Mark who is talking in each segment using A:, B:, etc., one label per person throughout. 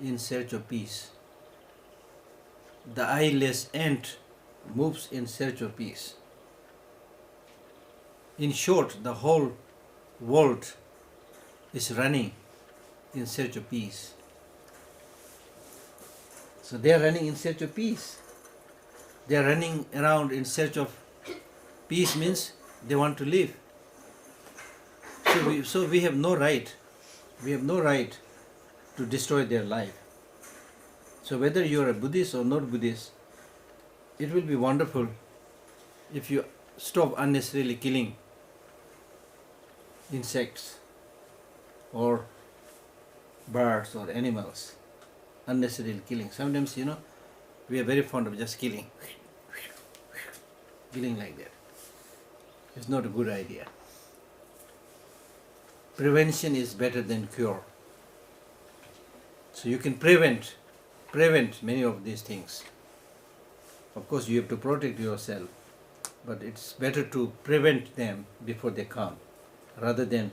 A: in search of peace. The eyeless ant moves in search of peace. In short, the whole world is running in search of peace. So they are running in search of peace. They are running around in search of peace means they want to live. So we have no right. We have no right to destroy their life. So whether you are a Buddhist or not Buddhist, it will be wonderful if you stop unnecessarily killing insects or birds or animals. Unnecessary killing. Sometimes, we are very fond of just killing. Killing like that. It's not a good idea. Prevention is better than cure. So you can prevent many of these things. Of course, you have to protect yourself, but it's better to prevent them before they come, rather than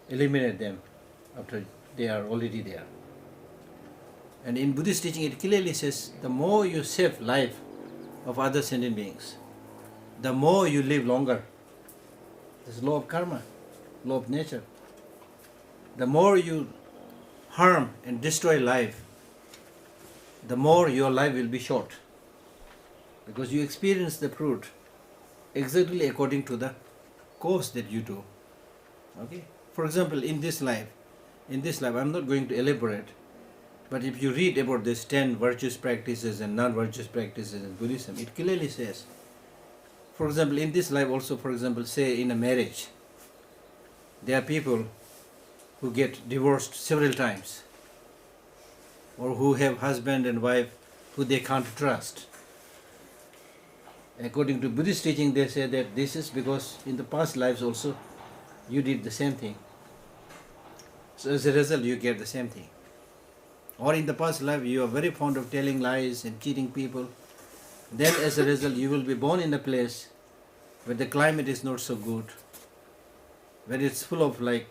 A: eliminate them after they are already there. And in Buddhist teaching, it clearly says, the more you save life of other sentient beings, the more you live longer. This is law of karma, law of nature. The more you harm and destroy life, the more your life will be short, because you experience the fruit exactly according to the course that you do. Okay. For example, in this life, I'm not going to elaborate, but if you read about these 10 virtuous practices and non-virtuous practices in Buddhism, it clearly says, for example, in this life also, for example, say in a marriage, there are people who get divorced several times, or who have husband and wife who they can't trust. According to Buddhist teaching, they say that this is because in the past lives also you did the same thing. So as a result, you get the same thing. Or in the past life, you are very fond of telling lies and cheating people. Then as a result, you will be born in a place where the climate is not so good, where it's full of like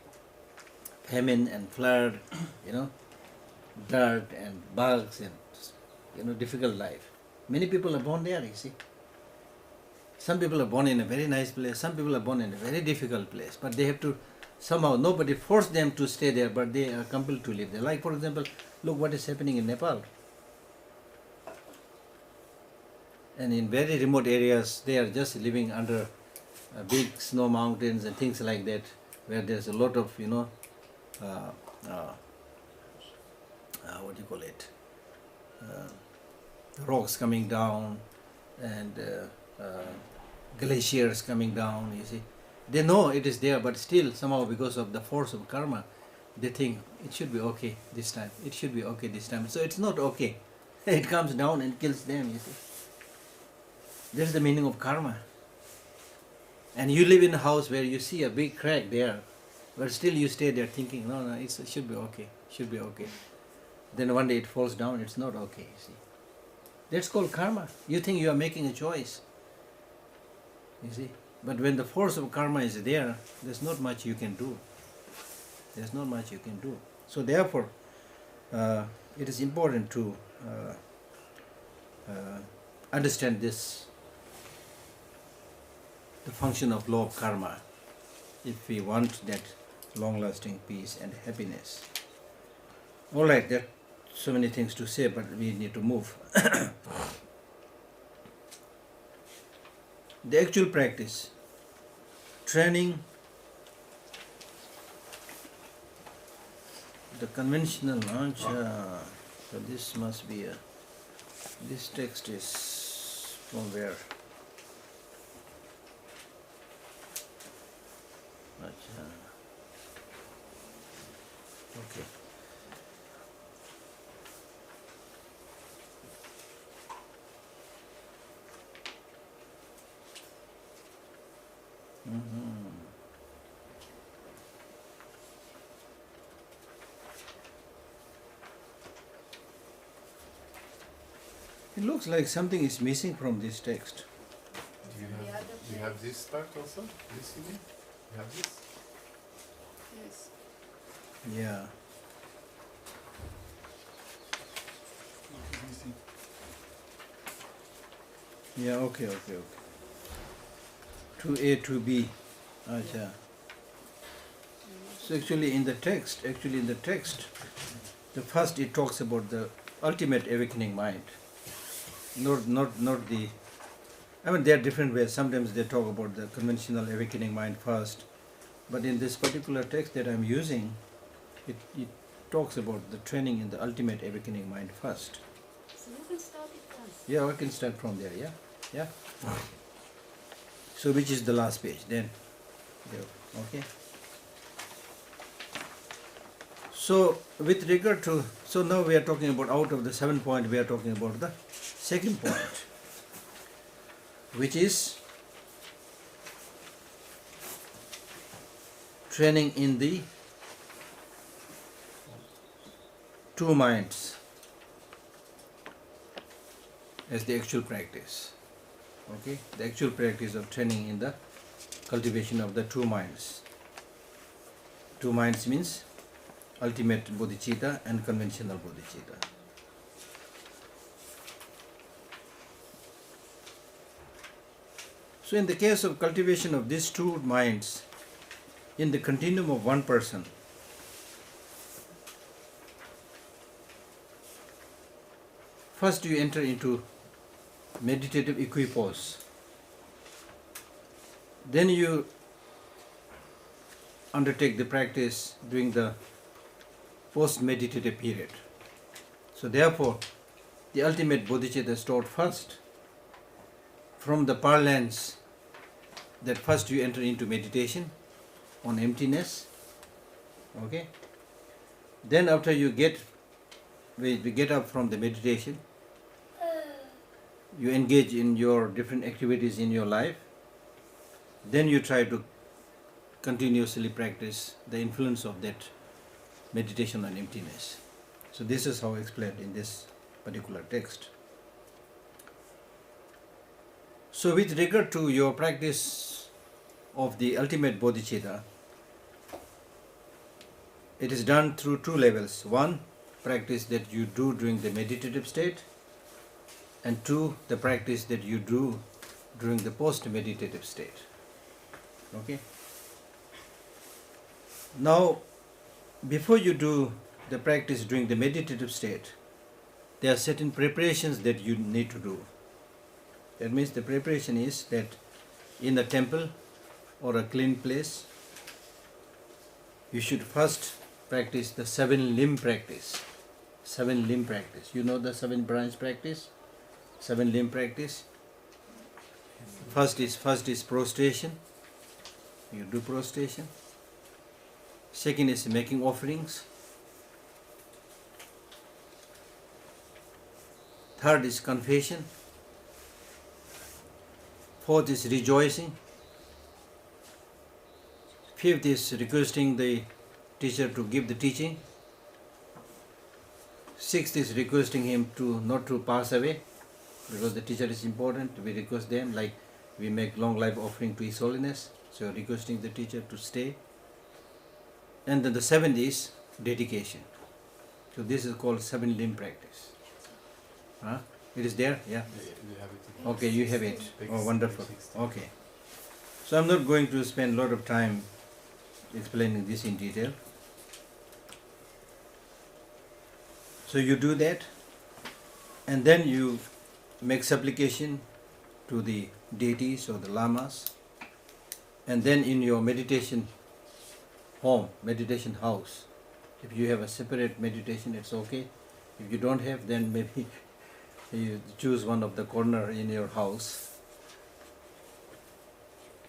A: famine and flood, dirt and bugs and, difficult life. Many people are born there, you see. Some people are born in a very nice place, some people are born in a very difficult place, but they have to somehow, nobody forced them to stay there, but they are compelled to live there. Like, for example, look what is happening in Nepal. And in very remote areas, they are just living under big snow mountains and things like that, where there's a lot of, what do you call it, rocks coming down and glaciers coming down, you see. They know it is there, but still somehow because of the force of karma, they think it should be okay this time, it should be okay this time. So it's not okay. It comes down and kills them, you see. That's the meaning of karma. And you live in a house where you see a big crack there, but still you stay there thinking, no, it should be okay, should be okay. Then one day it falls down, it's not okay, you see. That's called karma. You think you are making a choice, you see. But when the force of karma is there, there's not much you can do. There's not much you can do. So therefore, it is important to understand this, the function of law of karma, if we want that long-lasting peace and happiness. All right, there are so many things to say, but we need to move. The actual practice, training, the conventional launch. So this must be this text is from where? Okay. It looks like something is missing from this text.
B: Do you have this part also? This image? You have this?
C: Yes.
A: Yeah. Yeah, okay. 2A, 2B. Acha. So actually in the text, the first it talks about the ultimate awakening mind. Not the, I mean there are different ways. Sometimes they talk about the conventional awakening mind first. But in this particular text that I'm using, it talks about the training in the ultimate awakening mind first.
C: So you can start it first.
A: Yeah, I can start from there, yeah. So which is the last page then? There, okay. So with regard to, so now we are talking about, out of the 7 point, we are talking about the second point, which is training in the two minds as the actual practice. Okay, the actual practice of training in the cultivation of the two minds. Two minds means ultimate bodhicitta and conventional bodhicitta. So in the case of cultivation of these two minds in the continuum of one person, first you enter into meditative equipoise. Then you undertake the practice during the post-meditative period. So therefore, the ultimate bodhicitta is taught first. From the parlance that first you enter into meditation on emptiness. Okay. Then after you we get up from the meditation, you engage in your different activities in your life. Then you try to continuously practice the influence of that meditation on emptiness. So this is how explained in this particular text. So with regard to your practice of the ultimate bodhicitta, it is done through two levels. One, practice that you do during the meditative state, and two, the practice that you do during the post-meditative state. Okay? Now, before you do the practice during the meditative state, there are certain preparations that you need to do. That means the preparation is that in a temple or a clean place, you should first practice the 7 limb practice. 7 limb practice. You know the 7 branch practice? 7 limb practice. First is prostration. You do prostration. Second is making offerings. Third is confession. Fourth is rejoicing. Fifth is requesting the teacher to give the teaching. Sixth is requesting him to not to pass away, because the teacher is important. We request them, like we make long life offering to His Holiness. So requesting the teacher to stay. And then the 7th is dedication. So this is called 7 limb practice. Huh? It is there? Yeah.
B: We have it.
A: Okay, you have it.
B: Page
A: Oh, wonderful.
B: 16.
A: Okay. So I'm not going to spend a lot of time explaining this in detail. So you do that, and then you make supplication to the deities or the lamas, and then in your meditation home, meditation house, if you have a separate meditation, it's okay. If you don't have, then maybe you choose one of the corner in your house.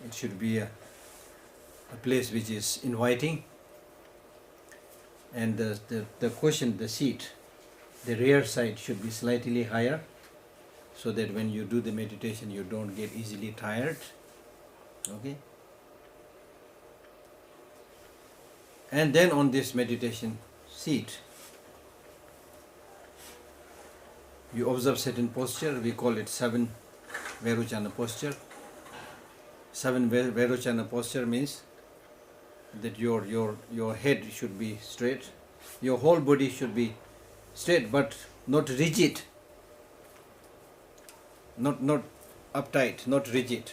A: It should be a place which is inviting, and the cushion, the seat, the rear side should be slightly higher, so that when you do the meditation you don't get easily tired. Okay. And then on this meditation seat, you observe certain posture. We call it 7 Vairochana posture. 7 Vairochana posture means that your head should be straight, your whole body should be straight, but not rigid, not uptight, not rigid,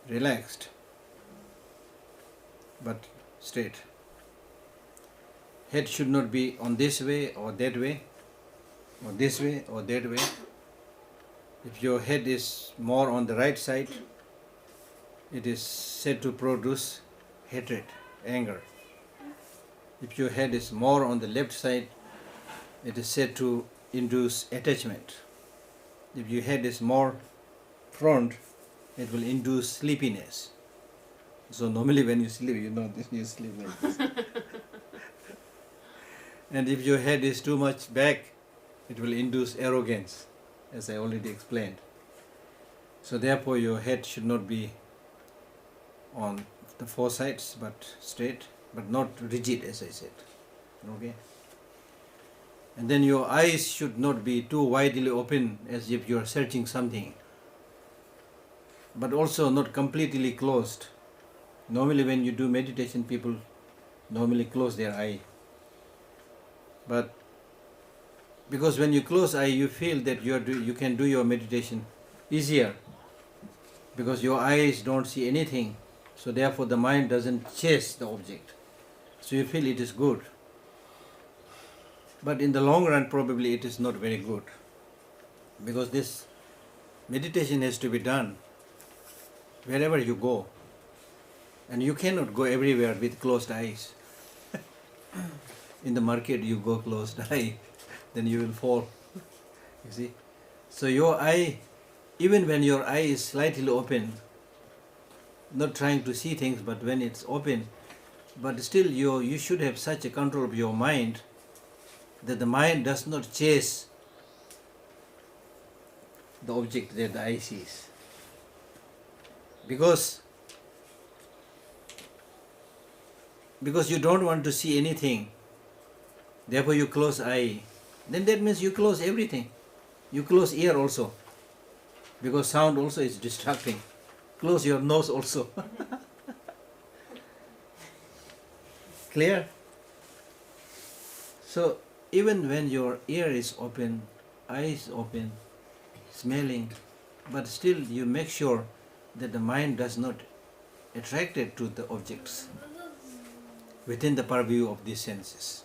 A: relaxed, but straight. Head should not be on this way or that way, or this way or that way. If your head is more on the right side, it is said to produce hatred, anger. If your head is more on the left side, it is said to induce attachment. If your head is more front, it will induce sleepiness. So normally when you sleep, you know this, you sleep like this. And if your head is too much back, it will induce arrogance, as I already explained. So therefore your head should not be on the four sides, but straight, but not rigid, as I said. Okay? And then your eyes should not be too widely open as if you are searching something, but also not completely closed. Normally when you do meditation, people normally close their eye. But because when you close eye, you feel that you can do your meditation easier, because your eyes don't see anything. So therefore the mind doesn't chase the object. So you feel it is good. But in the long run, probably it is not very good, because this meditation has to be done wherever you go. And you cannot go everywhere with closed eyes. In the market you go closed eye, then you will fall. You see? So your eye, even when your eye is slightly open, not trying to see things, but when it's open, but still you should have such a control of your mind that the mind does not chase the object that the eye sees. Because you don't want to see anything, therefore you close eye. Then that means you close everything. You close ear also, because sound also is distracting. Close your nose also. Clear? So even when your ear is open, eyes open, smelling, but still you make sure that the mind does not attracted to the objects within the purview of these senses.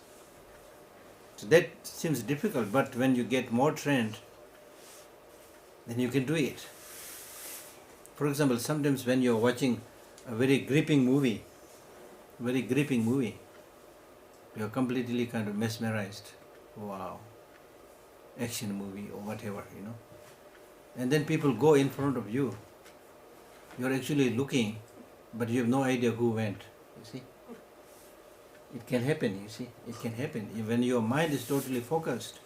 A: So that seems difficult, but when you get more trained, then you can do it. For example, sometimes when you're watching a very gripping movie, you're completely kind of mesmerized. Wow. Action movie or whatever, And then people go in front of you. You're actually looking, but you have no idea who went. You see? It can happen, you see. It can happen. When your mind is totally focused,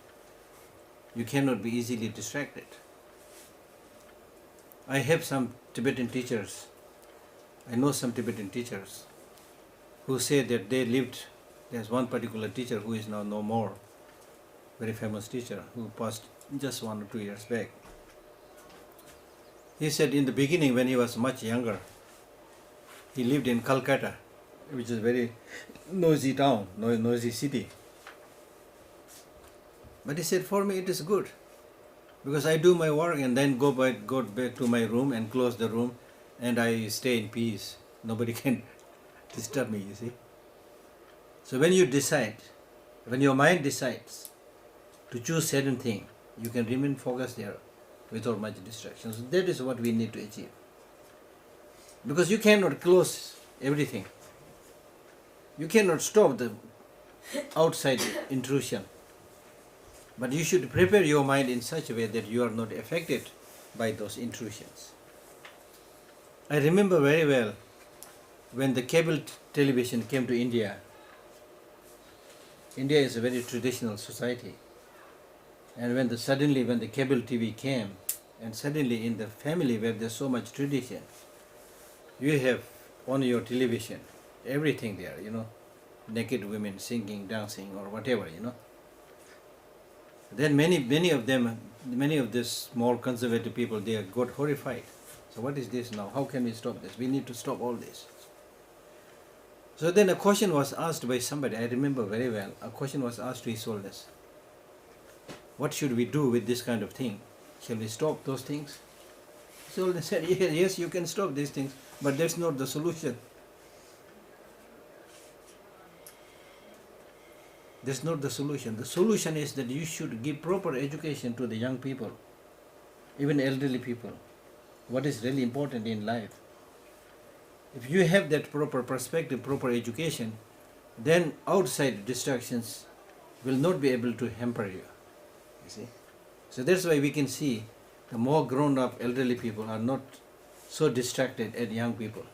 A: you cannot be easily distracted. I have some Tibetan teachers. I know some Tibetan teachers who say that they lived. There's one particular teacher who is now no more, very famous teacher who passed just 1 or 2 years back. He said in the beginning, when he was much younger, he lived in Calcutta, which is a very noisy town, noisy city. But he said, for me it is good, because I do my work and then go back to my room and close the room, and I stay in peace. Nobody can disturb me, you see. So when you decide, when your mind decides to choose certain thing, you can remain focused there without much distractions. So that is what we need to achieve. Because you cannot close everything. You cannot stop the outside intrusion. But you should prepare your mind in such a way that you are not affected by those intrusions. I remember very well when the cable television came to India. India is a very traditional society. And when the cable TV came, and suddenly in the family where there's so much tradition, you have on your television everything there, naked women singing, dancing, or whatever, Then many of these small conservative people, they got horrified. So what is this now? How can we stop this? We need to stop all this. So then a question was asked by somebody, I remember very well, a question was asked to his elders. What should we do with this kind of thing? Shall we stop those things? So they said, yes, you can stop these things, but that's not the solution. That's not the solution. The solution is that you should give proper education to the young people, even elderly people, what is really important in life. If you have that proper perspective, proper education, then outside distractions will not be able to hamper you. You see? So that's why we can see the more grown-up elderly people are not so distracted as young people,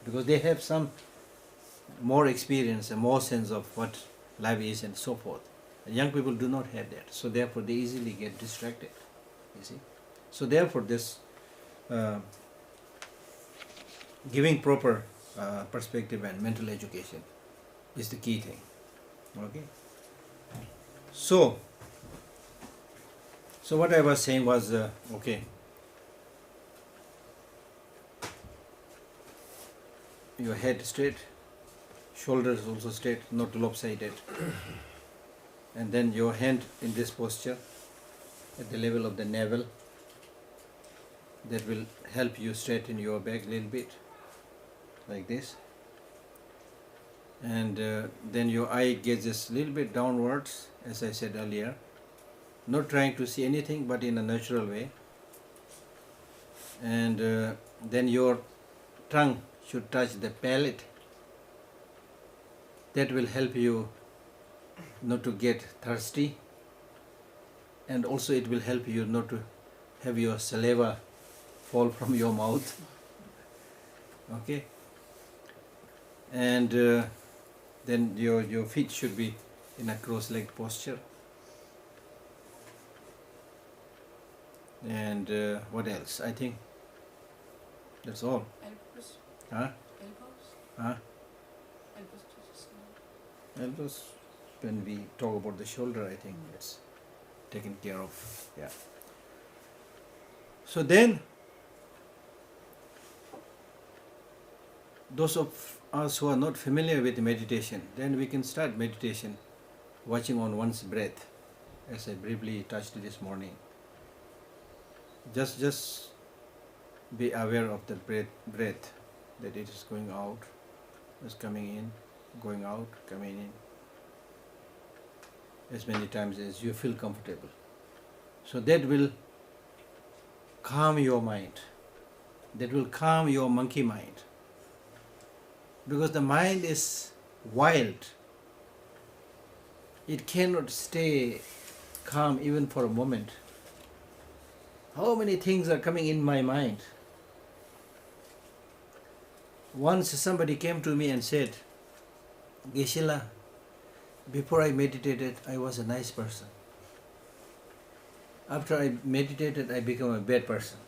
A: because they have some more experience and more sense of what life is and so forth. And young people do not have that, so therefore they easily get distracted. You see? So therefore this giving proper perspective and mental education is the key thing. Okay. So what I was saying was, okay, your head straight, shoulders also straight, not lopsided, and then your hand in this posture at the level of the navel. That will help you straighten your back a little bit, like this. And then your eye gazes a little bit downwards, as I said earlier, not trying to see anything but in a natural way. And then your tongue should touch the palate. That will help you not to get thirsty, and also it will help you not to have your saliva fall from your mouth. Okay. And then your feet should be in a cross-legged posture. And what else? I think that's all.
C: Elbows.
A: Huh?
C: Elbows.
A: Huh?
C: Elbows to the side.
A: Elbows, when we talk about the shoulder, I think it's taken care of. Yeah. So then, those of us who are not familiar with meditation, then we can start meditation watching on one's breath, as I briefly touched this morning. Just be aware of the breath, that it is going out, is coming in, going out, coming in, as many times as you feel comfortable. So that will calm your mind. That will calm your monkey mind. Because the mind is wild. It cannot stay calm even for a moment. How many things are coming in my mind? Once somebody came to me and said, Geshe, before I meditated, I was a nice person. After I meditated, I became a bad person.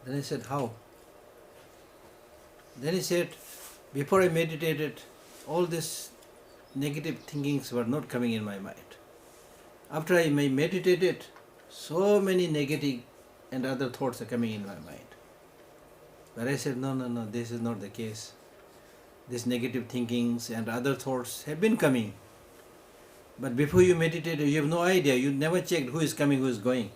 A: Then I said, how? Then he said, before I meditated, all these negative thinkings were not coming in my mind. After I meditated, so many negative and other thoughts are coming in my mind. But I said, no, this is not the case. These negative thinkings and other thoughts have been coming. But before you meditated, you have no idea. You never checked who is coming, who is going.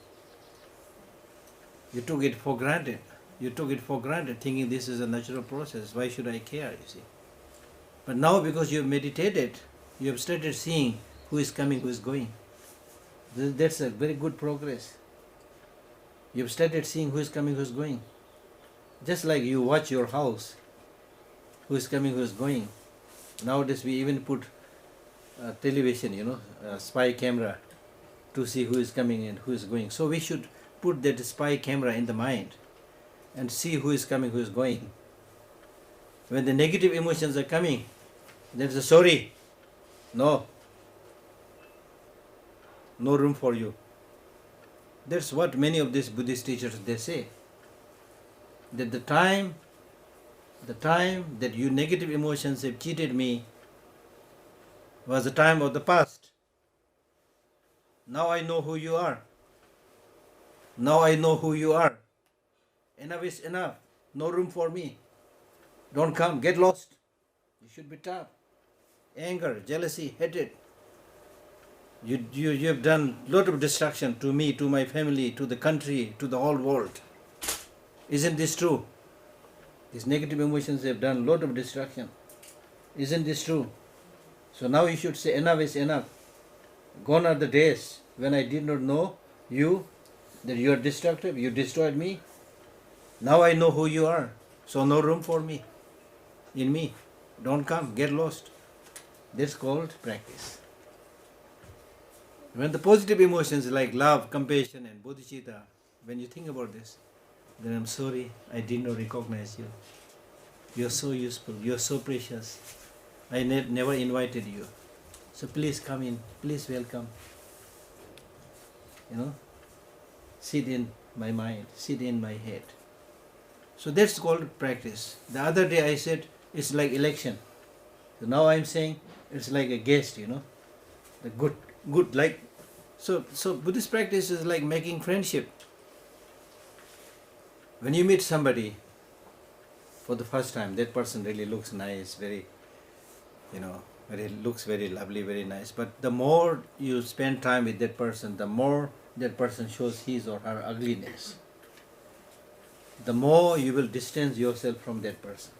A: You took it for granted. You took it for granted, thinking this is a natural process. Why should I care, you see? But now, because you have meditated, you have started seeing who is coming, who is going. That's a very good progress. You have started seeing who is coming, who is going. Just like you watch your house, who is coming, who is going. Nowadays we even put television, a spy camera to see who is coming and who is going. So we should put that spy camera in the mind and see who is coming, who is going. When the negative emotions are coming, there's a sorry, no room for you. That's what many of these Buddhist teachers, they say. That the time that you negative emotions have cheated me was the time of the past. Now I know who you are. Now I know who you are. Enough is enough. No room for me. Don't come. Get lost. You should be tough. Anger, jealousy, hatred. You have done a lot of destruction to me, to my family, to the country, to the whole world. Isn't this true? These negative emotions have done a lot of destruction. Isn't this true? So now you should say enough is enough. Gone are the days when I did not know you, that you are destructive, you destroyed me. Now I know who you are. So no room for me, in me. Don't come, get lost. That's called practice. When the positive emotions like love, compassion and bodhicitta, when you think about this, then I'm sorry, I did not recognize you. You are so useful, you are so precious. I never invited you. So please come in, please welcome. Sit in my mind, sit in my head. So that's called practice. The other day I said it's like election. So now I'm saying it's like a guest, the good like. So Buddhist practice is like making friendship. When you meet somebody for the first time, that person really looks nice, looks very lovely, very nice. But the more you spend time with that person, the more that person shows his or her ugliness. The more you will distance yourself from that person.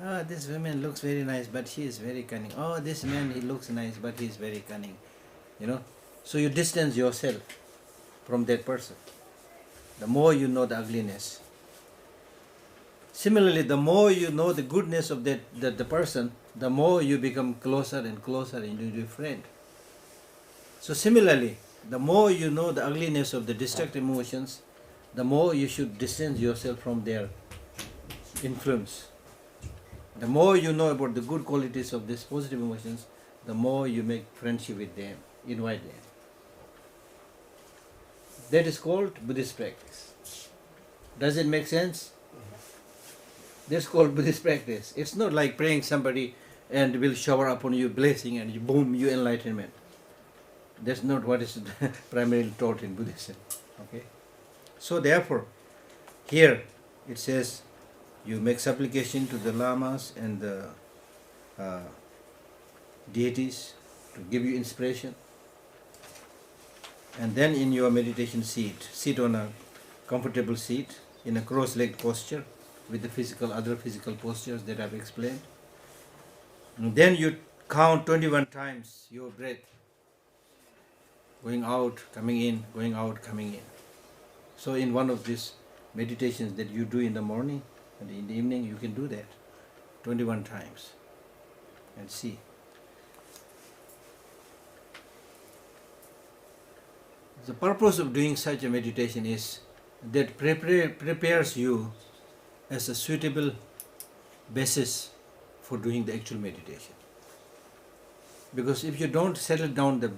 A: Ah, this woman looks very nice, but she is very cunning. Oh, this man, he looks nice, but he is very cunning. So you distance yourself from that person. The more you know the ugliness. Similarly, the more you know the goodness of the person, the more you become closer and closer into your friend. So similarly, the more you know the ugliness of the destructive emotions, the more you should distance yourself from their influence. The more you know about the good qualities of these positive emotions, the more you make friendship with them, invite them. That is called Buddhist practice. Does it make sense? That's called Buddhist practice. It's not like praying somebody and will shower upon you blessing and boom, you enlightenment. That's not what is primarily taught in Buddhism. Okay. So therefore, here it says you make supplication to the lamas and the deities to give you inspiration. And then in your meditation sit on a comfortable seat in a cross-legged posture with the other physical postures that I've explained. And then you count 21 times your breath, going out, coming in, going out, coming in. So in one of these meditations that you do in the morning and in the evening, you can do that 21 times and see. The purpose of doing such a meditation is that prepares you as a suitable basis for doing the actual meditation. Because if you don't settle down the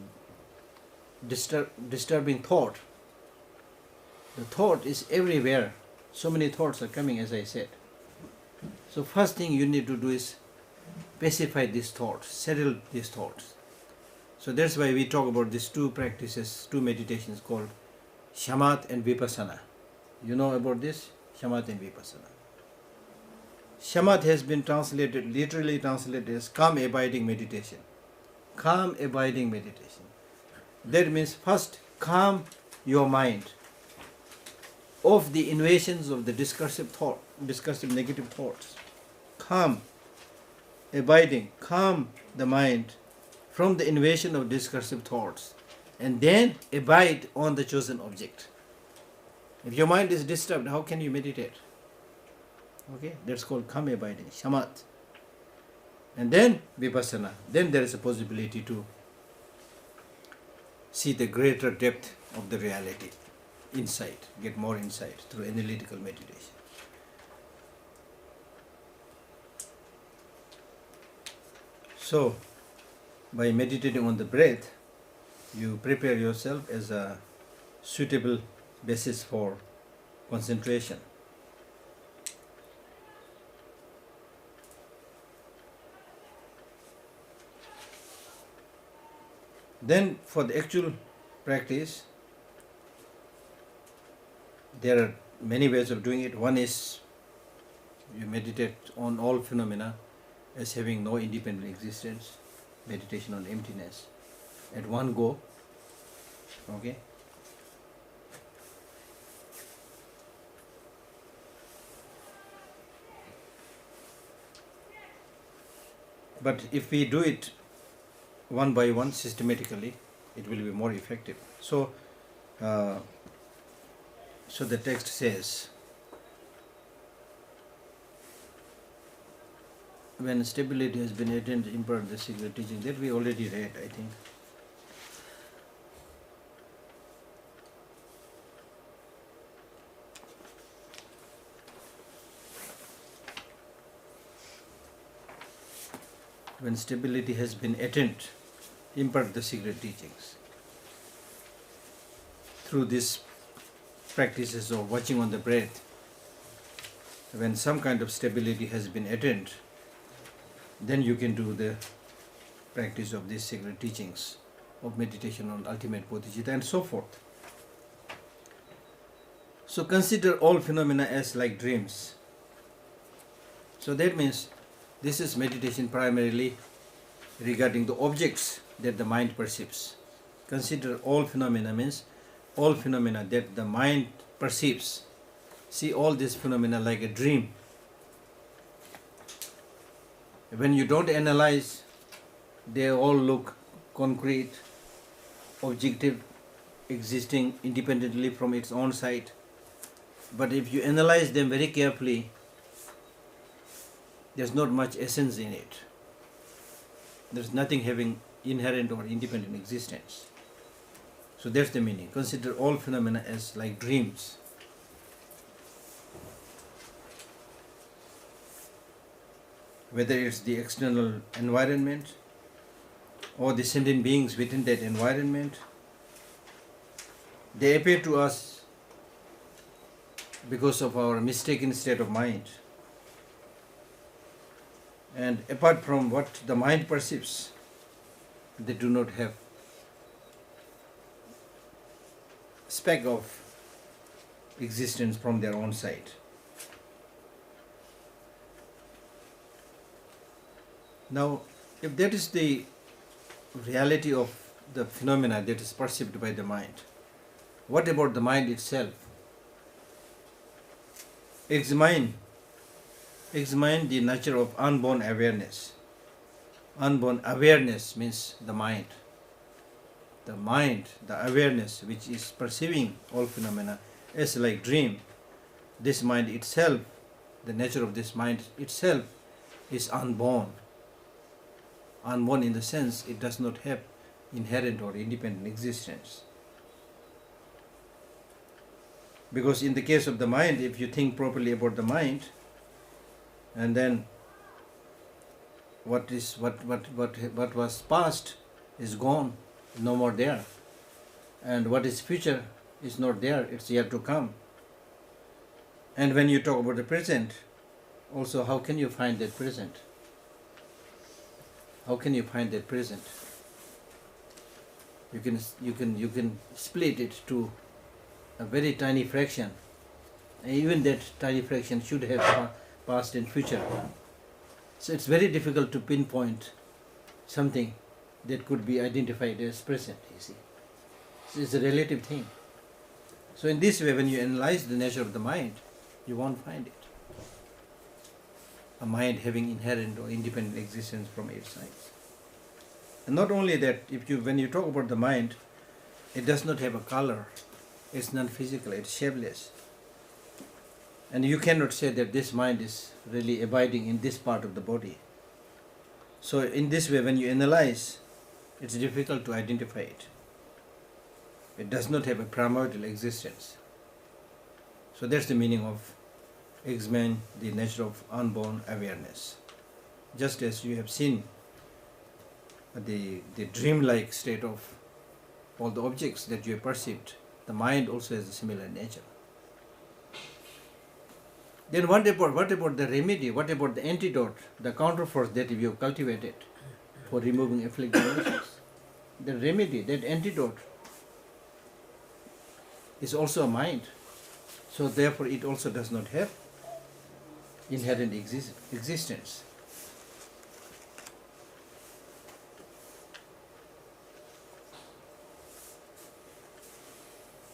A: disturbing thought, the thought is everywhere. So many thoughts are coming, as I said. So first thing you need to do is pacify these thoughts, settle these thoughts. So that's why we talk about these two practices, two meditations called Shamat and Vipassana. You know about this? Shamat and Vipassana. Shamat has been literally translated as calm abiding meditation. Calm abiding meditation. That means first calm your mind of the invasions of the discursive negative thoughts. Calm, abiding, calm the mind from the invasion of discursive thoughts, and then abide on the chosen object. If your mind is disturbed, how can you meditate? Okay, that's called calm abiding, shamat. And then vipassana. Then there is a possibility to see the greater depth of the reality, insight, get more insight through analytical meditation. So, by meditating on the breath, you prepare yourself as a suitable basis for concentration. Then for the actual practice, there are many ways of doing it. One is you meditate on all phenomena as having no independent existence, meditation on emptiness at one go. Okay. But if we do it one by one systematically, it will be more effective. So the text says, when stability has been attained, impart the secret teaching. That we already read, I think. When stability has been attained, impart the secret teachings. Through these practices of watching on the breath, when some kind of stability has been attained, then you can do the practice of these secret teachings of meditation on ultimate bodhicitta and so forth. So consider all phenomena as like dreams. So that means this is meditation primarily regarding the objects that the mind perceives. Consider all phenomena means all phenomena that the mind perceives. See all these phenomena like a dream. When you don't analyze, they all look concrete, objective, existing independently from its own side. But if you analyze them very carefully, there's not much essence in it. There's nothing having inherent or independent existence. So that's the meaning. Consider all phenomena as like dreams. Whether it's the external environment or the sentient beings within that environment, they appear to us because of our mistaken state of mind. And apart from what the mind perceives, they do not have speck of existence from their own side. Now, if that is the reality of the phenomena that is perceived by the mind, what about the mind itself? Examine the nature of unborn awareness. Unborn awareness means the mind. The mind, the awareness which is perceiving all phenomena as like dream. This mind itself, the nature of this mind itself is unborn. Unborn in the sense it does not have inherent or independent existence. Because in the case of the mind, if you think properly about the mind, and then what was past is gone, no more there, and what is future is not there, it's yet to come. And when you talk about the present, also how can you find that present? How can you find that present? You can split it to a very tiny fraction. And even that tiny fraction should have past and future. So it's very difficult to pinpoint something that could be identified as present, you see. It's a relative thing. So in this way, when you analyze the nature of the mind, you won't find it. A mind having inherent or independent existence from its side. And not only that, when you talk about the mind, it does not have a color. It's non-physical, it's shapeless. And you cannot say that this mind is really abiding in this part of the body. So in this way, when you analyze, it's difficult to identify it. It does not have a primordial existence. So that's the meaning of examine the nature of unborn awareness. Just as you have seen the dreamlike state of all the objects that you have perceived, the mind also has a similar nature. Then what about the remedy? What about the antidote, the counterforce that you have cultivated for removing afflicting emotions? The remedy, that antidote, is also a mind. So therefore it also does not have inherent existence.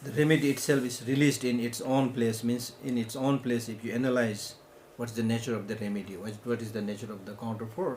A: The remedy itself is released in its own place, means in its own place if you analyze what's the nature of the remedy, what is the nature of the counterforce,